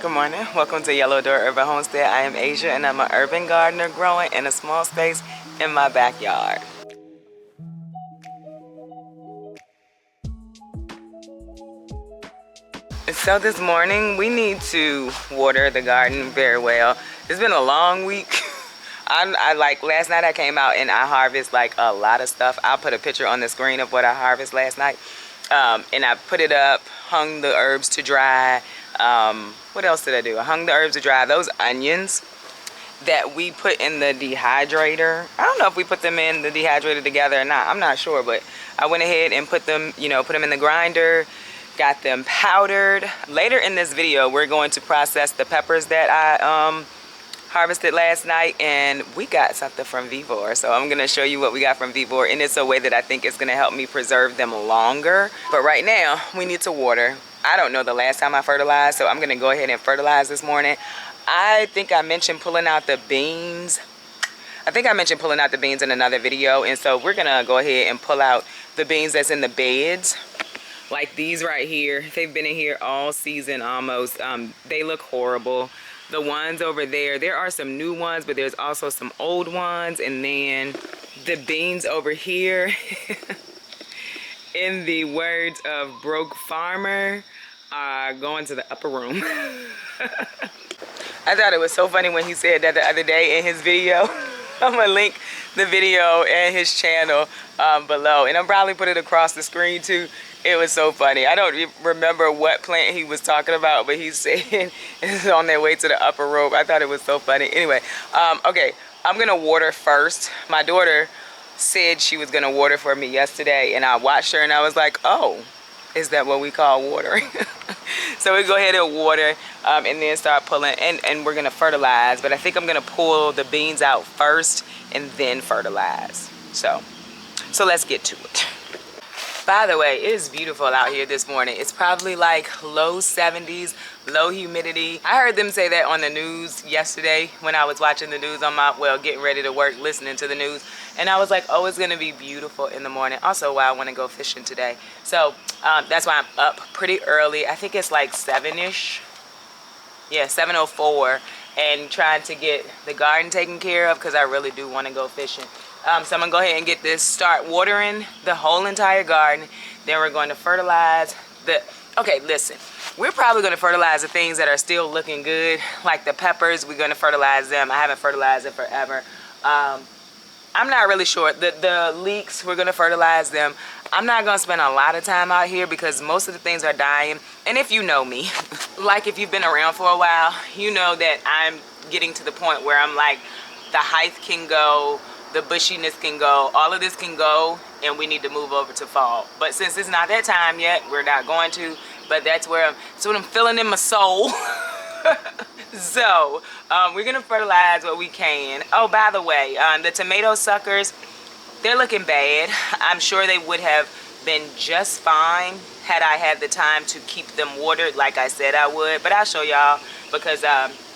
Good morning. Welcome to Yellow Door Urban Homestead. I am Asia and I'm an urban gardener growing in a small space in my backyard. So this morning we need to water the garden very well. It's been a long week. I like last night I came out and I harvest like a lot of stuff. I'll put a picture on the screen of what I harvest last night. And I put it up, hung the herbs to dry. What else did I do? I hung the herbs to dry. Those onions that we put in the dehydrator, I don't know if we put them in the dehydrator together or not. I'm not sure, but I went ahead and put them, put them in the grinder, got them powdered. Later in this video, we're going to process the peppers that I harvested last night, and we got something from Vivor. So I'm gonna show you what we got from Vivor, and it's a way that I think is gonna help me preserve them longer. But right now, we need to water. I don't know the last time I fertilized, so I'm gonna go ahead and fertilize this morning. I think I mentioned pulling out the beans. I think I mentioned pulling out the beans in another video, and so we're gonna go ahead and pull out the beans that's in the beds. Like these right here. They've been in here all season almost. They look horrible. The ones over there, there are some new ones, but there's also some old ones. And then the beans over here, in the words of Broke Farmer, are going to the upper room. I thought it was so funny when he said that the other day in his video. I'm gonna link the video and his channel below, and I'll probably put it across the screen too. It was so funny. I don't remember what plant he was talking about, but he said it's on their way to the upper room. I thought it was so funny. Anyway, okay, I'm gonna water first. My daughter said she was gonna water for me yesterday, and I watched her and I was like, oh, is that what we call watering? So we go ahead and water and then start pulling, and we're gonna fertilize, but I think I'm gonna pull the beans out first and then fertilize. So let's get to it. By the way, it is beautiful out here this morning. It's probably like low 70s, low humidity. I heard them say that on the news yesterday when I was watching the news on my, getting ready to work, listening to the news. And I was like, oh, it's gonna be beautiful in the morning. Also, why I wanna go fishing today. So that's why I'm up pretty early. I think it's like 7-ish. Yeah, 7:04. And trying to get the garden taken care of because I really do wanna go fishing. So I'm gonna go ahead and get this, start watering the whole entire garden. Then we're going to fertilize the, okay, listen, we're probably gonna fertilize the things that are still looking good, like the peppers. We're gonna fertilize them. I haven't fertilized it forever. I'm not really sure. The leeks, we're gonna fertilize them. I'm not gonna spend a lot of time out here because most of the things are dying. And if you know me, like if you've been around for a while, you know that I'm getting to the point where I'm like, the height can go, the bushiness can go, all of this can go, and we need to move over to fall. But since it's not that time yet, we're not going to, but that's what I'm feeling in my soul. So we're gonna fertilize what we can. Oh, by the way, the tomato suckers, they're looking bad. I'm sure they would have been just fine had I had the time to keep them watered like I said I would, but I'll show y'all because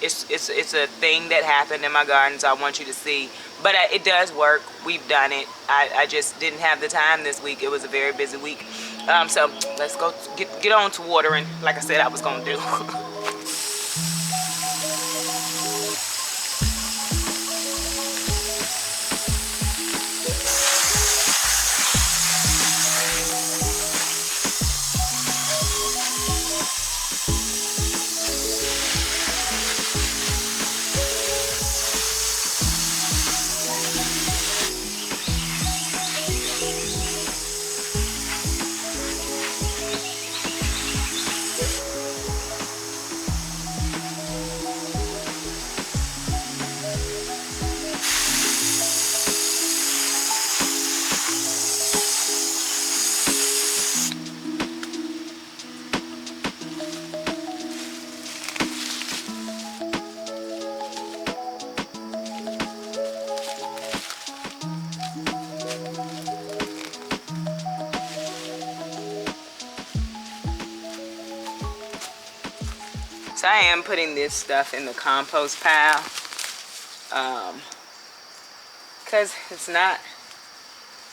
it's a thing that happened in my garden, so I want you to see. But it does work. We've done it. I just didn't have the time this week. It was a very busy week. So let's go get on to watering like I said I was gonna do. So I am putting this stuff in the compost pile because it's not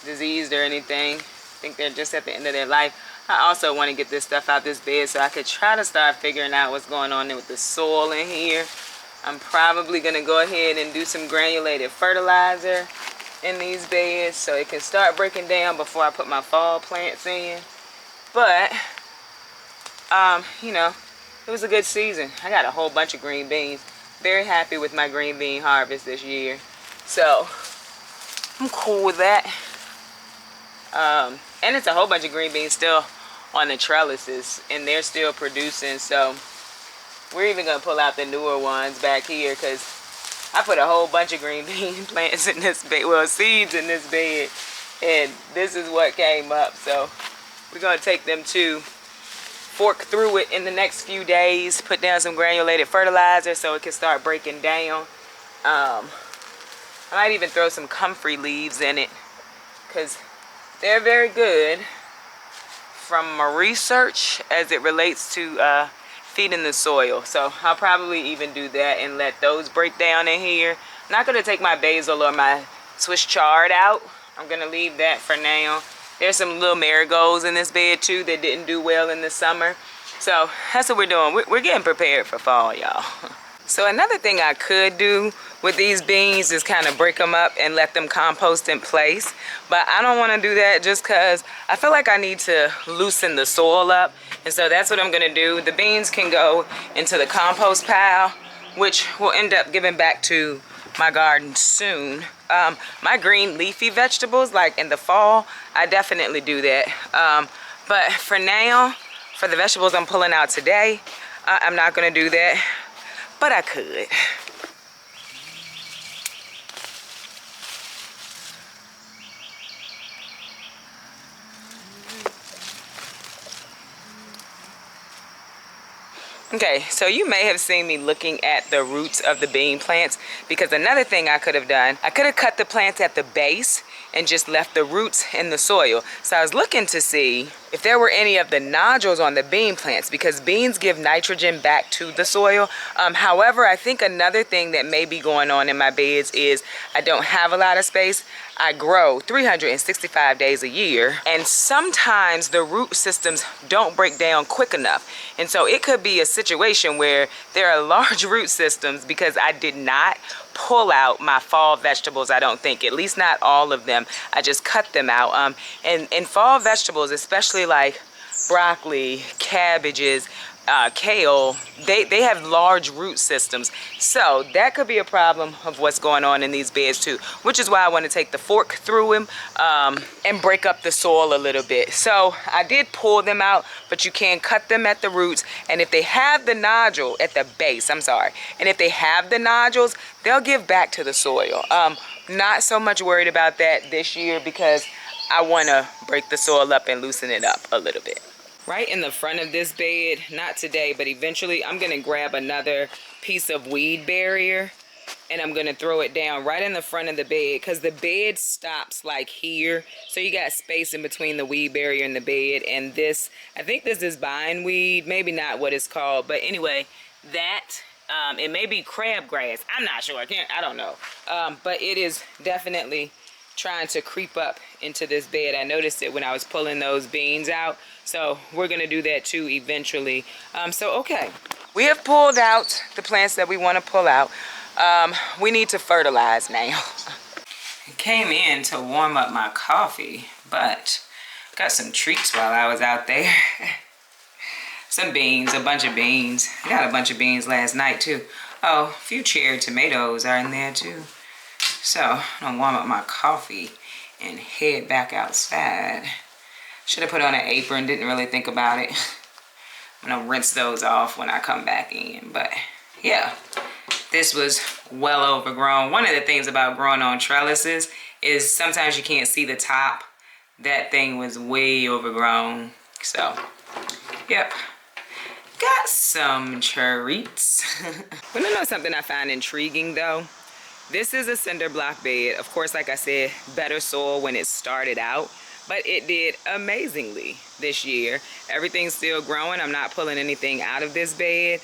diseased or anything. I think they're just at the end of their life. I also want to get this stuff out this bed so I could try to start figuring out what's going on with the soil in here. I'm probably going to go ahead and do some granulated fertilizer in these beds so it can start breaking down before I put my fall plants in. But, you know, it was a good season. I got a whole bunch of green beans. Very happy with my green bean harvest this year. So, I'm cool with that. And it's a whole bunch of green beans still on the trellises, and they're still producing. So, we're even going to pull out the newer ones back here because I put a whole bunch of green bean plants in this bed, well, seeds in this bed, and this is what came up. So, we're going to take them to fork through it in the next few days, put down some granulated fertilizer so it can start breaking down. I might even throw some comfrey leaves in it because they're very good from my research as it relates to feeding the soil. So I'll probably even do that and let those break down in here. I'm not going to take my basil or my Swiss chard out. I'm going to leave that for now. There's some little marigolds in this bed too that didn't do well in the summer. So that's what we're doing. We're getting prepared for fall, y'all. So another thing I could do with these beans is kind of break them up and let them compost in place. But I don't want to do that just because I feel like I need to loosen the soil up. And so that's what I'm going to do. The beans can go into the compost pile, which will end up giving back to my garden soon. My green leafy vegetables, like in the fall, I definitely do that. But for now, for the vegetables I'm pulling out today, I'm not going to do that, but I could. Okay, so you may have seen me looking at the roots of the bean plants, because another thing I could have done, I could have cut the plants at the base and just left the roots in the soil. So I was looking to see if there were any of the nodules on the bean plants, because beans give nitrogen back to the soil. However, I think another thing that may be going on in my beds is I don't have a lot of space. I grow 365 days a year, and sometimes the root systems don't break down quick enough. And so it could be a situation where there are large root systems because I did not pull out my fall vegetables, I don't think, at least not all of them. I just cut them out. And fall vegetables, especially like broccoli, cabbages, kale, they have large root systems. So that could be a problem of what's going on in these beds too, which is why I want to take the fork through them and break up the soil a little bit. So I did pull them out, but you can cut them at the roots. And if they have the nodule at the base, and if they have the nodules, they'll give back to the soil. Not so much worried about that this year because I want to break the soil up and loosen it up a little bit. Right in the front of this bed, not today, but eventually I'm going to grab another piece of weed barrier and I'm going to throw it down right in the front of the bed, because the bed stops like here. So you got space in between the weed barrier and the bed. And this, I think this is bindweed, maybe not what it's called, but anyway, that, it may be crabgrass. I'm not sure. I don't know. But it is definitely trying to creep up into this bed. I noticed it when I was pulling those beans out. So we're going to do that too eventually. Okay, we have pulled out the plants that we want to pull out. We need to fertilize now. I came in to warm up my coffee, but got some treats while I was out there. Some beans, a bunch of beans. I got a bunch of beans last night too. Oh, a few cherry tomatoes are in there too. So I'm gonna warm up my coffee and head back outside. Should have put on an apron, didn't really think about it. I'm gonna rinse those off when I come back in. But yeah, this was well overgrown. One of the things about growing on trellises is sometimes you can't see the top. That thing was way overgrown. So, yep. Got some treats. Want to know something I find intriguing though? This is a cinder block bed. Of course, like I said, better soil when it started out. But it did amazingly this year. Everything's still growing. I'm not pulling anything out of this bed.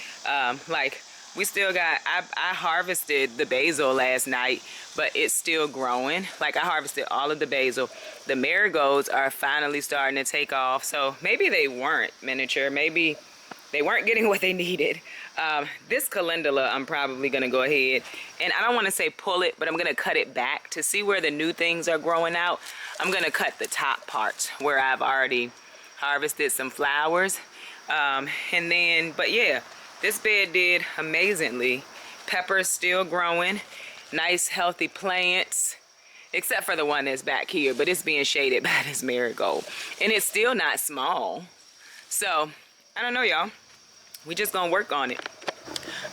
Like We still got, I harvested the basil last night, but it's still growing. Like I harvested all of the basil. The marigolds are finally starting to take off. So maybe they weren't miniature. Maybe they weren't getting what they needed. This calendula, I'm probably gonna go ahead and I don't wanna say pull it, but I'm gonna cut it back to see where the new things are growing out. I'm gonna cut the top parts where I've already harvested some flowers. And then, but yeah, this bed did amazingly. Peppers still growing, nice healthy plants, except for the one that's back here, but it's being shaded by this marigold. And it's still not small. So, I don't know, y'all. We just gonna work on it.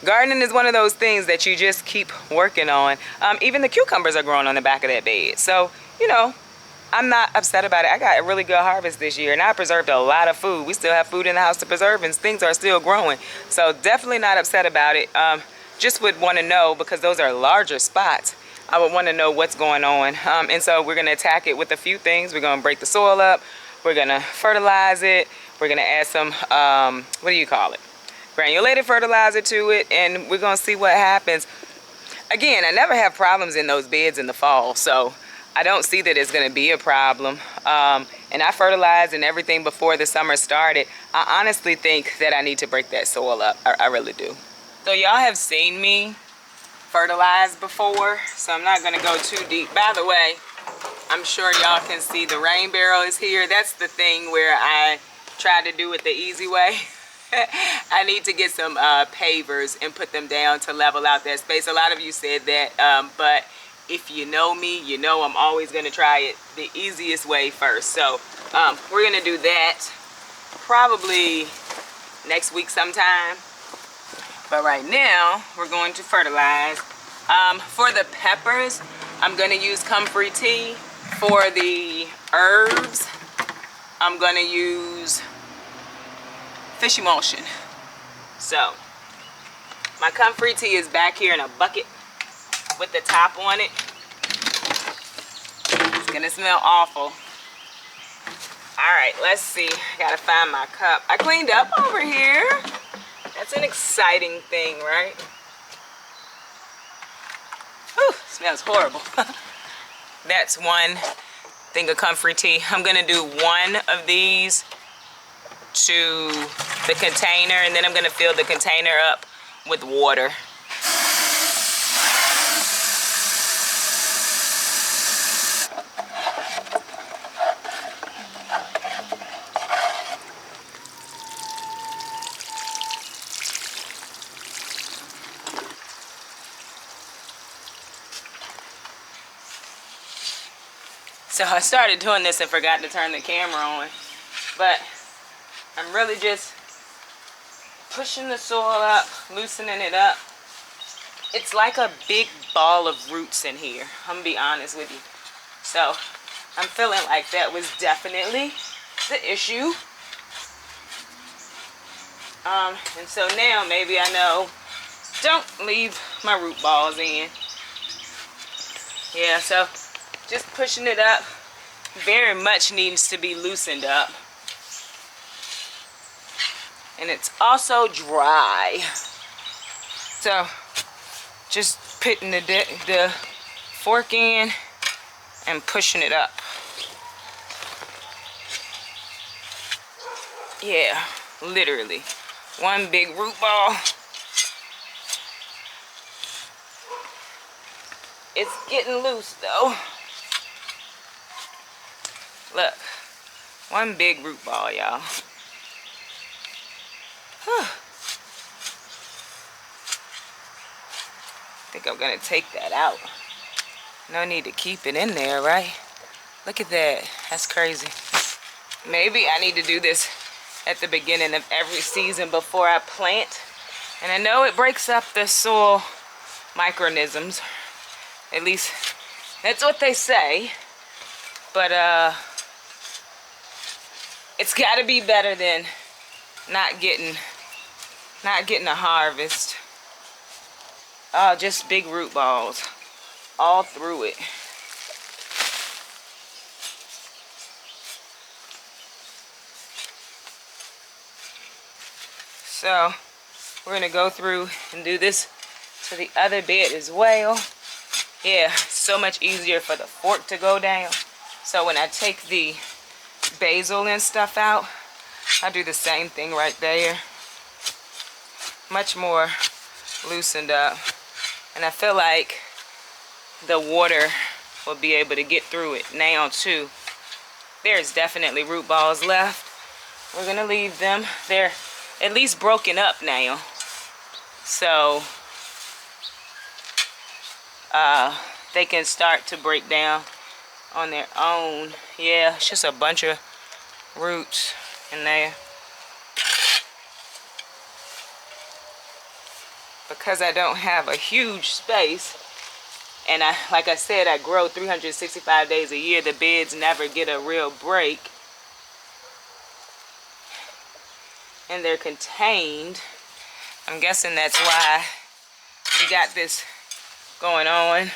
Gardening is one of those things that you just keep working on. Even the cucumbers are growing on the back of that bed. So, you know, I'm not upset about it. I got a really good harvest this year, and I preserved a lot of food. We still have food in the house to preserve, and things are still growing. So definitely not upset about it. Just would want to know, because those are larger spots, I would want to know what's going on. And so we're going to attack it with a few things. We're going to break the soil up. We're going to fertilize it. We're going to add some, what do you call it? Granulated fertilizer to it, and we're going to see what happens. Again, I never have problems in those beds in the fall, so I don't see that it's going to be a problem. And I fertilized and everything before the summer started. I honestly think that I need to break that soil up. I really do. So y'all have seen me fertilize before, so I'm not going to go too deep. By the way, I'm sure y'all can see the rain barrel is here. That's the thing where I tried to do it the easy way. I need to get some pavers and put them down to level out that space. A lot of you said that, but if you know me, you know I'm always going to try it the easiest way first. So we're going to do that probably next week sometime. But right now, we're going to fertilize. For the peppers, I'm going to use comfrey tea. For the herbs, I'm going to use fish emulsion. So my comfrey tea is back here in a bucket with the top on it. It's gonna smell awful. All right, let's see. I gotta find my cup. I cleaned up over here. That's an exciting thing, right? Whew, smells horrible. That's one thing of comfrey tea. I'm gonna do one of these to the container, and then I'm gonna fill the container up with water. So I started doing this and forgot to turn the camera on, but I'm really just pushing the soil up, loosening it up. It's like a big ball of roots in here, I'm gonna be honest with you. So I'm feeling like that was definitely the issue. And so now maybe I know, don't leave my root balls in. Yeah, so just pushing it up. Very much needs to be loosened up. And it's also dry. So just putting the fork in and pushing it up. Yeah, literally. One big root ball. It's getting loose though. Look, one big root ball, y'all. I think I'm gonna take that out. No need to keep it in there, right? Look at that, that's crazy. Maybe I need to do this at the beginning of every season before I plant. And I know it breaks up the soil microorganisms. At least that's what they say. But it's gotta be better than not getting a harvest. Oh, just big root balls all through it. So We're gonna go through and do this to the other bed as well. Yeah, so much easier for the fork to go down. So when I take the basil and stuff out, I do the same thing right there. Much more loosened up. And I feel like the water will be able to get through it now too. There's definitely root balls left. We're gonna leave them. They're at least broken up now. So they can start to break down on their own. Yeah, it's just a bunch of roots in there. Because I don't have a huge space, and like I said, I grow 365 days a year, the beds never get a real break. And they're contained. I'm guessing that's why we got this going on.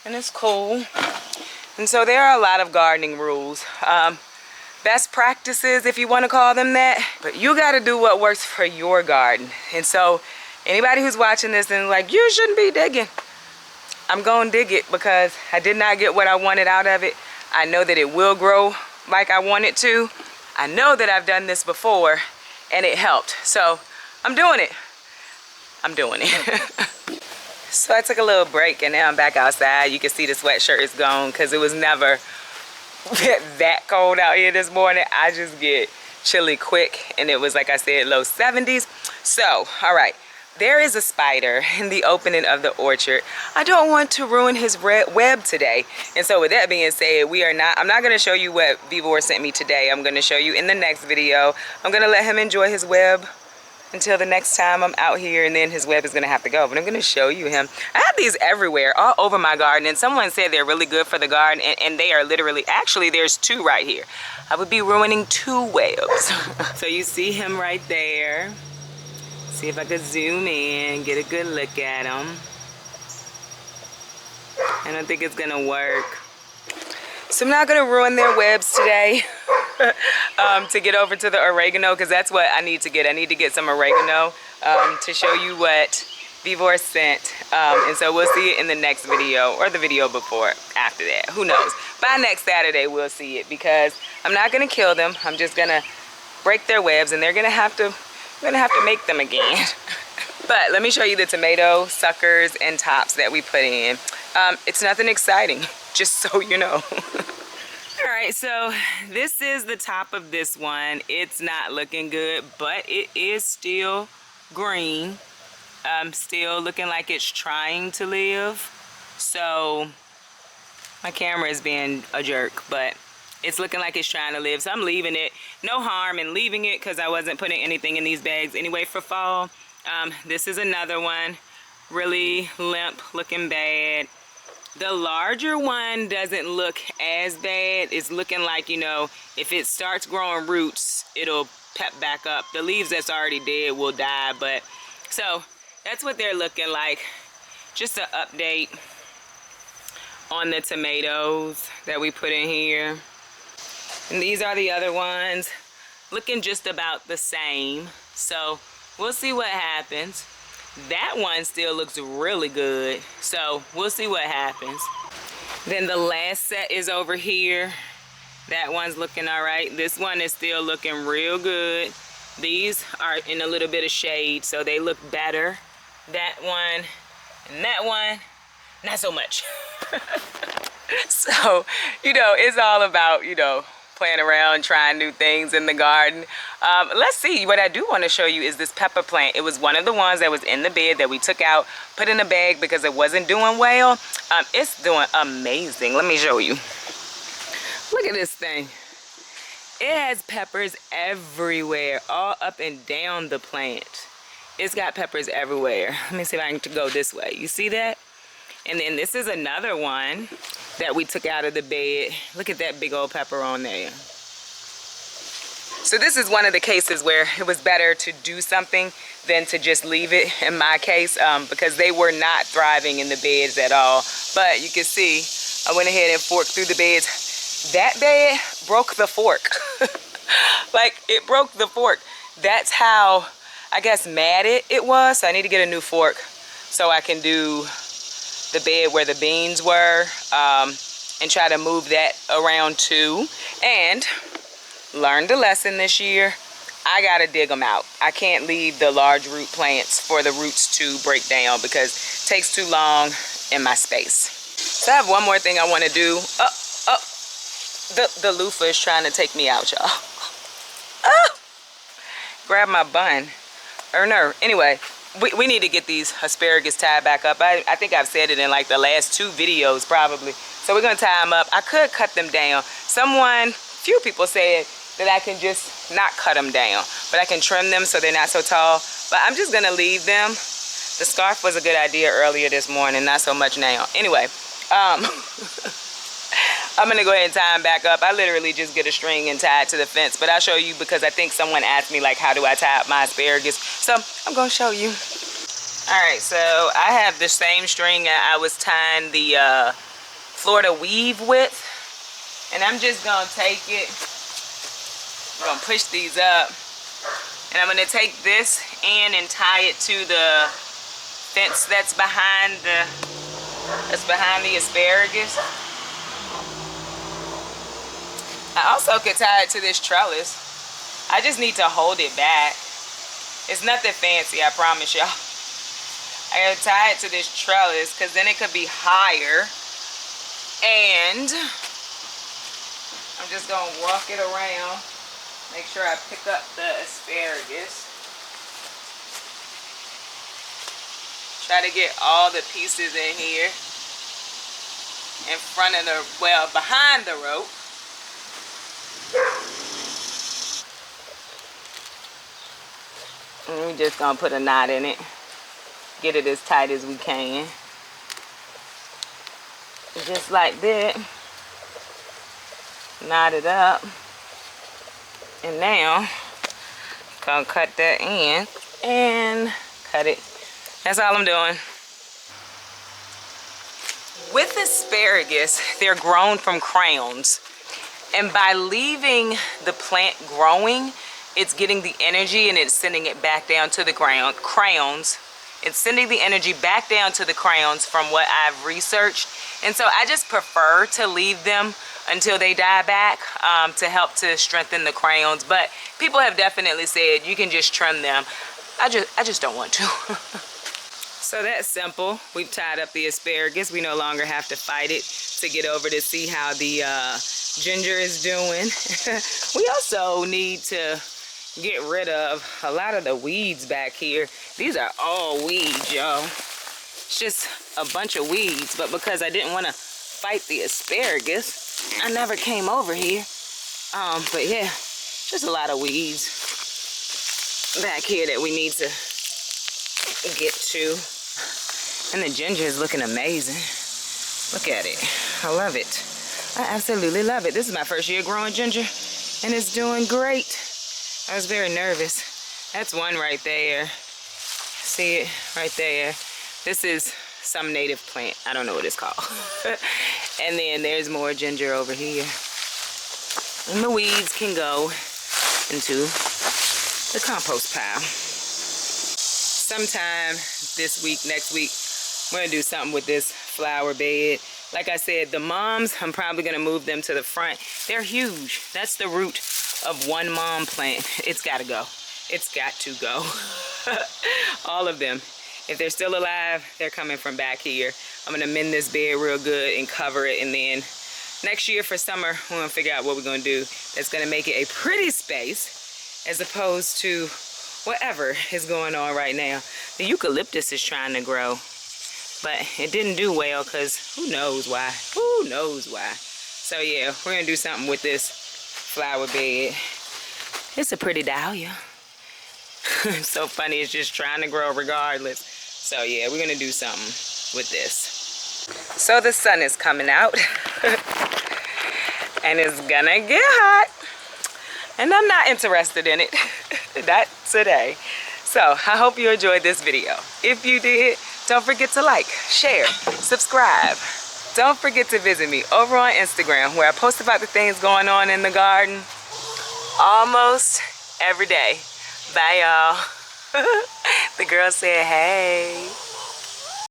And it's cool. And so there are a lot of gardening rules. Best practices, if you want to call them that. But you got to do what works for your garden. And so anybody who's watching this and like, you shouldn't be digging, I'm going to dig it because I did not get what I wanted out of it. I know that it will grow like I want it to. I know that I've done this before and it helped. So I'm doing it. I'm doing it. So I took a little break and now I'm back outside. You can see the sweatshirt is gone because it was never that cold out here this morning. I just get chilly quick, and it was, like I said, low 70s. So, all right, there is a spider in the opening of the orchard. I don't want to ruin his web today. And so with that being said, I'm not going to show you what Vivor sent me today. I'm going to show you in the next video. I'm going to let him enjoy his web until the next time I'm out here, and then his web is going to have to go. But I'm going to show you him. I have these everywhere, all over my garden, and someone said they're really good for the garden, and they are literally, actually there's 2 right here. I would be ruining 2 webs. So you see him right there. See if I could zoom in, get a good look at him. I don't think it's going to work. So I'm not going to ruin their webs today. To get over to the oregano, because that's what I need to get. I need to get some oregano to show you what Vivor sent. And so we'll see it in the next video, or the video before, after that. Who knows? By next Saturday we'll see it, because I'm not going to kill them. I'm just going to break their webs, and they're going to have to make them again. But let me show you the tomato suckers and tops that we put in. It's nothing exciting, just so you know. All right, so this is the top of this one. It's not looking good, but it is still green. Still looking like it's trying to live. So my camera is being a jerk, but it's looking like it's trying to live. So I'm leaving it. No harm in leaving it, because I wasn't putting anything in these bags anyway for fall. This is another one, really limp, looking bad. The larger one doesn't look as bad. It's looking like, you know, if it starts growing roots, it'll pep back up. The leaves that's already dead will die, but so that's what they're looking like. Just an update on the tomatoes that we put in here. And these are the other ones, looking just about the same. So we'll see what happens. That one still looks really good, so we'll see what happens. Then the last set is over here. That one's looking all right. This one is still looking real good. These are in a little bit of shade, so they look better. That one and that one, not so much. So, you know, it's all about, you know, playing around, trying new things in the garden. Let's see, what I do want to show you is this pepper plant. It was one of the ones that was in the bed that we took out, put in a bag because it wasn't doing well. It's doing amazing. Let me show you. Look at this thing. It has peppers everywhere, all up and down the plant. It's got peppers everywhere. Let me see if I can go this way. You see that? And then this is another one that we took out of the bed. Look at that big old pepper on there. So this is one of the cases where it was better to do something than to just leave it, in my case, because they were not thriving in the beds at all. But you can see, I went ahead and forked through the beds. That bed broke the fork. Like, it broke the fork. That's how I guess, matted it was. So I need to get a new fork so I can do the bed where the beans were, and try to move that around too. And learned a lesson this year. I gotta dig them out. I can't leave the large root plants for the roots to break down because it takes too long in my space. So I have one more thing I want to do. The loofah is trying to take me out, y'all. Grab my bun. Or no, anyway, we need to get these asparagus tied back up. I think I've said it in like the last 2 videos probably. So we're gonna tie them up. I could cut them down. Few people said that I can just not cut them down, but I can trim them so they're not so tall. But I'm just gonna leave them. The scarf was a good idea earlier this morning, not so much now. Anyway, I'm gonna go ahead and tie them back up. I literally just get a string and tie it to the fence, but I'll show you because I think someone asked me like, how do I tie up my asparagus? So I'm gonna show you. All right, so I have the same string I was tying the Florida weave with, and I'm just gonna take it. I'm gonna push these up, and I'm gonna take this in and tie it to the fence that's behind the asparagus. I also could tie it to this trellis. I just need to hold it back. It's nothing fancy, I promise y'all. I gotta tie it to this trellis because then it could be higher. And I'm just gonna walk it around. Make sure I pick up the asparagus. Try to get all the pieces in here. In front of the, well, behind the rope. And we're just gonna put a knot in it. Get it as tight as we can. Just like that. Knot it up. And now, gonna cut that in and cut it. That's all I'm doing. With asparagus, they're grown from crowns. And by leaving the plant growing, it's getting the energy and it's sending it back down to the crowns. It's sending the energy back down to the crowns from what I've researched. And so I just prefer to leave them until they die back to help to strengthen the crowns. But people have definitely said you can just trim them. I just don't want to. So that's simple. We've tied up the asparagus. We no longer have to fight it to get over to see how the ginger is doing. We also need to get rid of a lot of the weeds back here. These are all weeds, y'all. It's just a bunch of weeds, but because I didn't want to fight the asparagus, I never came over here. But yeah, just a lot of weeds back here that we need to get to. And the ginger is looking amazing. Look at it. I love it. I absolutely love it. This is my first year growing ginger, and it's doing great. I was very nervous. That's one right there. See it right there? This is some native plant. I don't know what it's called. And then there's more ginger over here. And the weeds can go into the compost pile. Sometime this week, next week, we're gonna do something with this flower bed. Like I said, the moms, I'm probably gonna move them to the front. They're huge. That's the root of one mom plant. It's gotta go. It's got to go. All of them. If they're still alive, they're coming from back here. I'm gonna mend this bed real good and cover it, and then next year for summer, we're gonna figure out what we're gonna do that's gonna make it a pretty space as opposed to whatever is going on right now. The eucalyptus is trying to grow, but it didn't do well because who knows why? Who knows why? So yeah, we're gonna do something with this flower bed. It's a pretty dahlia. It's so funny, it's just trying to grow regardless. So yeah, we're gonna do something with this. So the sun is coming out and it's gonna get hot. And I'm not interested in it, not today. So I hope you enjoyed this video. If you did, don't forget to like, share, subscribe. Don't forget to visit me over on Instagram where I post about the things going on in the garden almost every day. Bye, y'all. The girl said, hey.